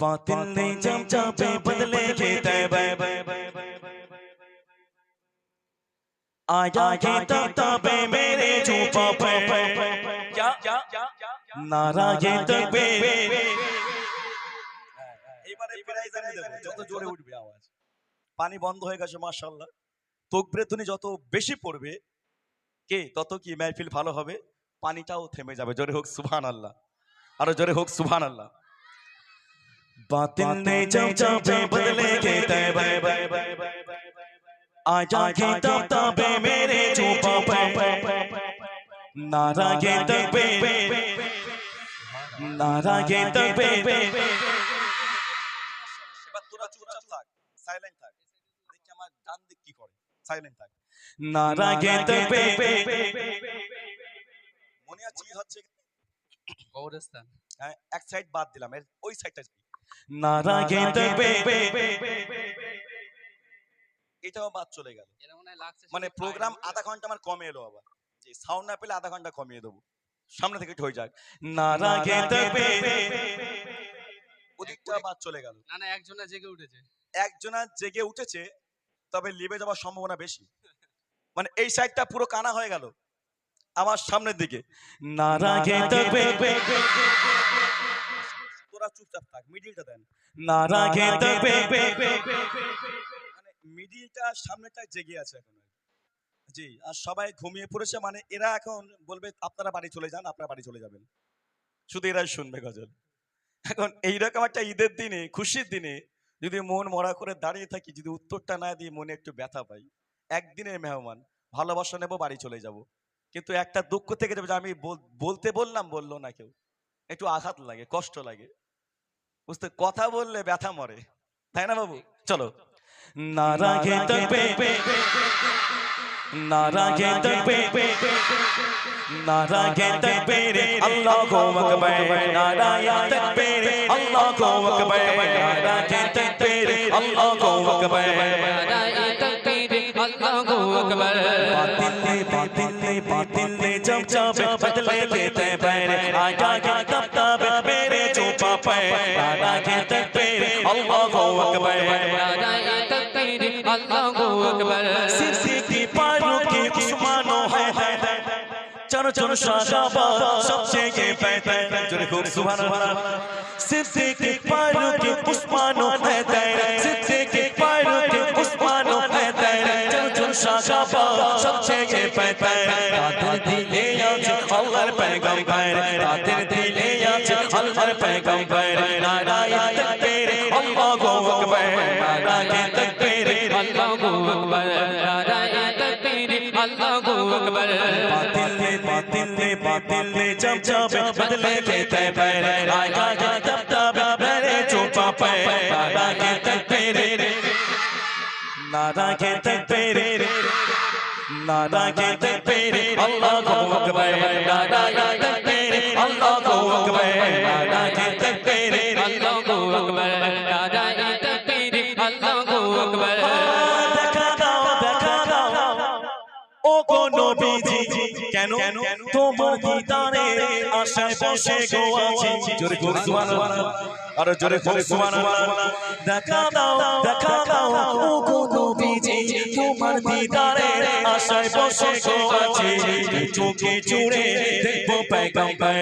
बातिल ने जब चापे बदले के तैबे आया के तबे मेरे चुपा पे क्या नारा के तबे এবারে প্রাইজ আমি দেব যত জোরে উঠবে আওয়াজ পানি বন্ধ হয়ে গেছে মাশাআল্লাহ তাকবীরের ধ্বনি যত বেশি পড়বে কে তত কি মাহফিল ভালো হবে পানিটাও থেমে যাবে জোরে হোক সুবহানাল্লাহ আরো জোরে হোক সুবহানাল্লাহ बातिल ने जब चापे बदले के तैबे आजा के तबे मेरे चुपा पे नारा के तबे नारा के तबे এবার তোরা চুপচাপ থাক সাইলেন্ট থাক দেখি আমার ডান দিক কি করে সাইলেন্ট থাক নারা के तबे মনে আছে কি হচ্ছে কবরস্থান হ্যাঁ এক সাইড বাদ দিলাম এর ওই সাইডটা নারা के तबे এটাও বাদ চলে গেল মানে প্রোগ্রাম আধা ঘন্টা আমার কমে এলো আবার যে সাউন্ড না পেলে আধা ঘন্টা কমিয়ে দেবো সামনে থেকে হয়ে যাক নারা के तबे ওদিকটা বাদ চলে গেল না না একজনা জেগে উঠেছে তবে লিভে যাওয়ার সম্ভাবনা বেশি মানে এই সাইডটা পুরো কানা হয়ে গেল আমার সামনের দিকে নারা के तबे তোরা চুপচাপ থাক মিডলটা দেন নারা के तबे মানে মিডলটা সামনেটা জেগে আছে এখন জি আর সবাই ঘুমিয়ে পড়েছে মানে এরা এখন বলবে আপনারা বাড়ি চলে যান আপনারা বাড়ি চলে যাবেন শুধু এরাই শুনবে গজল এখন এইরকম একটা ঈদের দিনে খুশির দিনে যদি মন মরা করে দাঁড়িয়ে থাকি যদি উত্তরটা না দিয়ে মনে একটু ব্যথা পাই একদিনের মেহমান ভালোবাসা নেবো বাড়ি চলে যাব কিন্তু একটা দুঃখ থেকে যাবে যে আমি বলতে বললো না কেউ একটু আঘাত লাগে কষ্ট লাগে বুঝতে কথা বললে ব্যথা মরে তাই না বাবু চলো নারা के तबे नारा के तबे नारा के तकबीर अल्लाहु अकबर नारा के तकबीर अल्लाहु अकबर नारा के तकबीर अल्लाहु अकबर नारा के तकबीर अल्लाहु अकबर बातिल ने जब चापे बदले के तैबे आया के तब मेरे चुपा पे नारा के तकबीर अल्लाहु अकबर नारा के तकबीर अल्लाहु अकबर सिद्दीकी फारूक उस्मानो है चलो चलो शाहबा सबसे ये बेहतर जोरे खूब सुभान अल्लाह सिद्दीकी फारूक उस्मानो है सिद्दीकी फारूक उस्मानो है चलो चलो शाहबा सबसे ये बेहतर रातेर दिले आज अल्लाहर पैगंबर रातेर दिले आज अल्लाहर पैगंबर नारा के तकबीर अल्लाहु अकबर नारा के तकबीर अल्लाहु अकबर नारा के तकबीर अल्लाहु अकबर बातिल ने जब बदले के तैबे आया तब मेरे चुपा पे नारा के तकबीर नारा के तकबीर नारा के तकबीर अल्लाहु अकबर नारा के तकबीर अल्लाहु अकबर नारा के तकबीर अल्लाहु अकबर नारा के तकबीर अल्लाहु अकबर ও গো নবীজি কেন তোমার দিদারে আশায় বসে গো আছি জোরে খুব সুবহানাল্লাহ আর জোরে খুব সুবহানাল্লাহ দেখা দাও ও গো নবীজি তোমার দিদারে আশায় বসে গো আছি চোখে জুড়ে দেখবো পয়গম্বর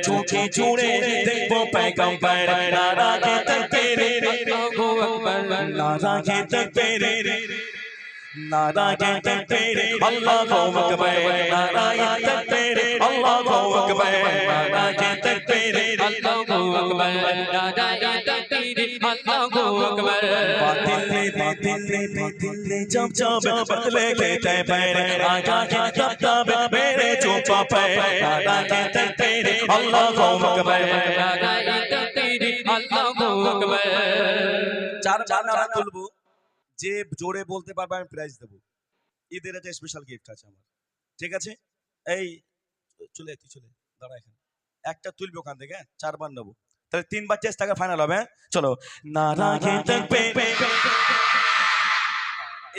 চোখে জুড়ে দেখবো পয়গম্বর নারা के तकबीर अल्लाहु अकबर नारा के तकबीर नारा के तकबीर अल्लाहु अकबर नारा के तकबीर अल्लाहु अकबर नारा के तकबीर अल्लाहु अकबर नारा के तकबीर अल्लाहु अकबर बातिल ने जब बदले के तैबे आया के तब मेरे चुपा पे नारा के तकबीर अल्लाहु अकबर नारा के तकबीर अल्लाहु अकबर चार नारा তুলবো যে জোরে বলতে পারবে আমি প্রাইজ দেব ঈদের একটা স্পেশাল গিফট আছে আমার ঠিক আছে এই চলে দাঁড়া এখানে একটা তুলবো ওখান থেকে চারবার নেবো তাহলে তিনবার টেস্ট টাকা ফাইনাল হবে চলো নারা के तकबीर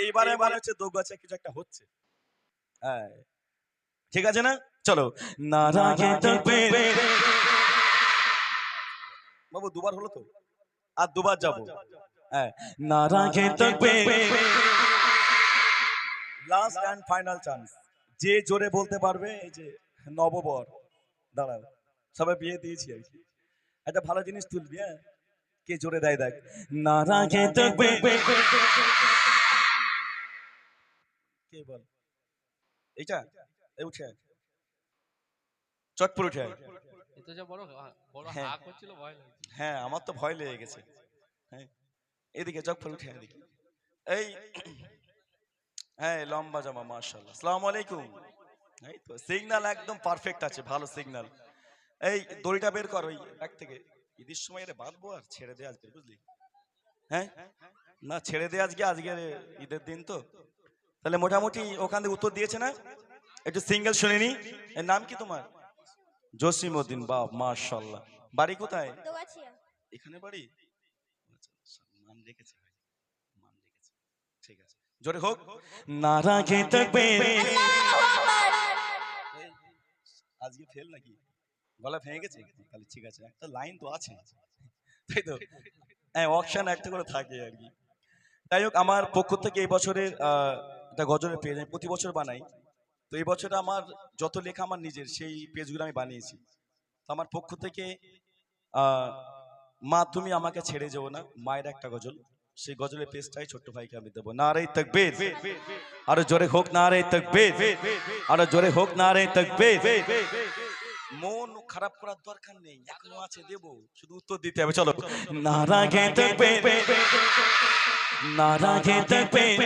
এইবারে মনে হচ্ছে দো গাছে কিছু একটা হচ্ছে হ্যাঁ ঠিক আছে না চলো নারা के तकबीर বাবু দুবার হলো তো আর দুবার যাবো। হ্যাঁ, নারায়ে তাকবীর। লাস্ট এন্ড ফাইনাল চান্স, যে জোরে বলতে পারবে এই যে নববর। দাঁড়াও, সবাই বিয়ে দিয়েছি আর কি, একটা ভালো জিনিস তুলবি। হ্যাঁ, কে জোরে দেয় দেখ। নারায়ে তাকবীর। কে বল এইটা? এই উঠে আয়। চটপট উঠে আয়। এ তো যা বড় বড় হ্যাঁ। হা করছিল, ভয় লাগছে। হ্যাঁ, আমার তো ভয় লেগে গেছে। হ্যাঁ, এদিকে চটপট উঠে আয় এদিকে। এই হ্যাঁ, লম্বা জামা, মাশাআল্লাহ। আসসালামু আলাইকুম। এই তো সিগন্যাল একদম পারফেক্ট আছে, ভালো সিগন্যাল। এই দড়িটা বের কর ওই ব্যাগ থেকে। ঈদের সময় এটা বাঁধবো আর ছেড়ে দে আজকে, বুঝলি? হ্যাঁ, না ছেড়ে দে আজকে, আজকে ঈদের দিন তো। তাহলে মোটামুটি ওখান থেকে উত্তর দিয়েছে না? একটু সিঙ্গেল শুনিনি। এর নাম কি তোমার? জসিমউদ্দিন। বাহ, মাশাআল্লাহ। বাড়ি কোথায়? দোগাছিয়া। এখানে বাড়ি? আচ্ছা, মান রেখেছে ভাই, মান রেখেছে। ঠিক আছে, জোরে হোক নারায়ে তাকবীর। আজকে ফেল নাকি? গলা ভেঙে গেছে? তাহলে ঠিক আছে, একটা লাইন তো আছে, তাই তো? হ্যাঁ, অপশন একটা করে থাকে আর কি। যাই হোক, আমার পক্ষ থেকে এই বছরের একটা গজলের পেজ আমি প্রতি বছর বানাই। তো এই বছর আমার যত লেখা আমার নিজের, সেই পেজগুলো আমি বানিয়েছি। তো আমার পক্ষ থেকে মা তুমি আমাকে ছেড়ে যেও না, মায়ের একটা গজল, সেই গজলের পেজটাই ছোট্ট ভাইকে আমি দেবো। নারায়ে তাকবীর। আরো জোরে হোক নারায়ে তাকবীর, আরো জোরে হোক নারায়ে তাকবীর। মন খারাপ করার দরকার নেই, এখনো আছে, দেবো, শুধু উত্তর দিতে হবে। চলো নারায়ে তাকবীর, নারায়ে তাকবীর,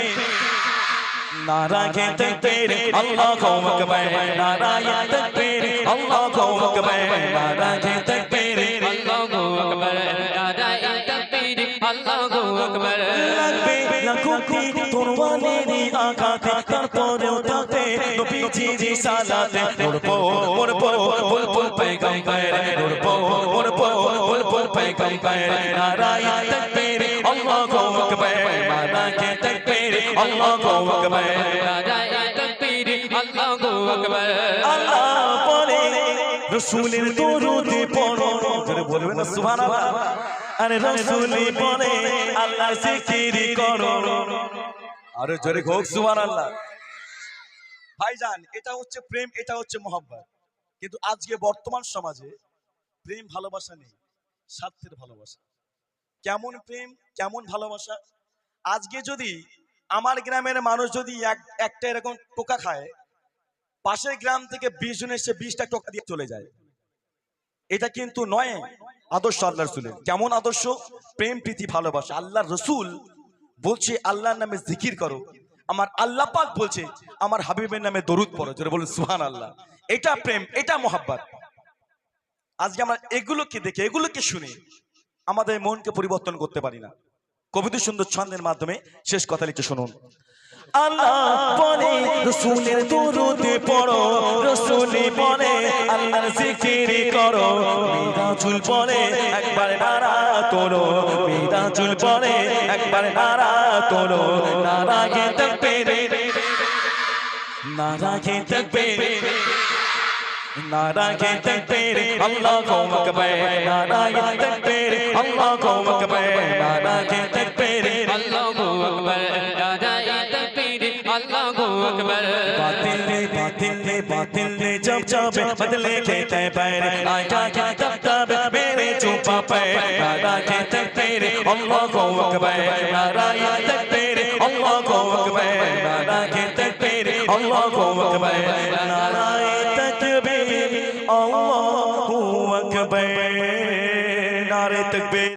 নারায়ে তাকবীর, আল্লাহু আকবার, নারায়ে তাকবীর, আল্লাহু আকবার, নারায়ে তাকবীর, আল্লাহু আকবার, নারায়ে তাকবীর, আল্লাহু আকবার। লাগবে লাখোটি তরবারেরই আঘাতে, তারপরেও তাতে নবীজির রিসালাতে নড়বো মরবো বুলবুল পয়গম্বর, নড়বো মরবো বুলবুল পয়গম্বর। নারায়ে তাকবীর, আল্লাহু আকবার, নারায়ে তাকবীর, আল্লাহু আকবার, নারায়ে তাকবীর, আল্লাহু আকবার। আল্লাহ বলে রাসূলের দরুদে পড়ো, জোরে বলবেন না সুবহানাল্লাহ। আরে রাসূল বলে আল্লাহ জিকির করো, আরে জোরে হোক সুবহানাল্লাহ। ভাইজান, এটা হচ্ছে প্রেম, এটা হচ্ছে মহব্বত। কিন্তু আজকে বর্তমান সমাজে প্রেম ভালোবাসা নেই, স্বার্থের ভালোবাসা। কেমন প্রেম, কেমন ভালোবাসা? আজকে যদি আমার গ্রামের মানুষ যদি একটা এরকম টোকা খায়, পাশের গ্রাম থেকে 20 জন এসে 20টা টোকা দিয়ে চলে যায়। এটা কিন্তু নয় আদর্শ আল্লাহর রাসূলের। কেমন আদর্শ? প্রেম, প্রীতি, ভালোবাসা। আল্লাহর রাসূল বলছে আল্লাহর নামে জিকির করো, আমার আল্লাহ পাক বলছে আমার হাবিবের নামে দরুদ পড়ো, জোরে বলুন সুবহানাল্লাহ। এটা প্রেম, এটা মহব্বত। আজকে আমরা এগুলোকে দেখে, এগুলোকে শুনে আমাদের মনকে পরিবর্তন করতে পারি না। কবিতা সুন্দর ছন্দের মাধ্যমে শেষ কথা লিখে শুনুন। আল্লাহ বলে রাসূলের দরুদে পড়ো, রাসূল বলে আল্লাহর জিকির করো, মিরাজুল বলে একবার নারা তোলো, মিরাজুল বলে একবার নারা তোলো। নারায়ে তাকবীর, নারায়ে তাকবীর, নারায়ে তাকবীর, আল্লাহু আকবার, নারায়ে তাকবীর, আল্লাহু আকবার, নারায়ে তাকবীর, আল্লাহু আকবার, নারায়ে তাকবীর, আল্লাহু আকবার। बातिल ने बातिल ने जब जब बदले के तय पर आया के तब तब मेरे चुपा पर नाराये तकबीर, अल्लाहु अकबर, नाराये तकबीर, अल्लाहु अकबर, नाराये तकबीर, अल्लाहु अकबर, नाराये तकबीर, अल्लाहु अकबर, नारे तकबीर।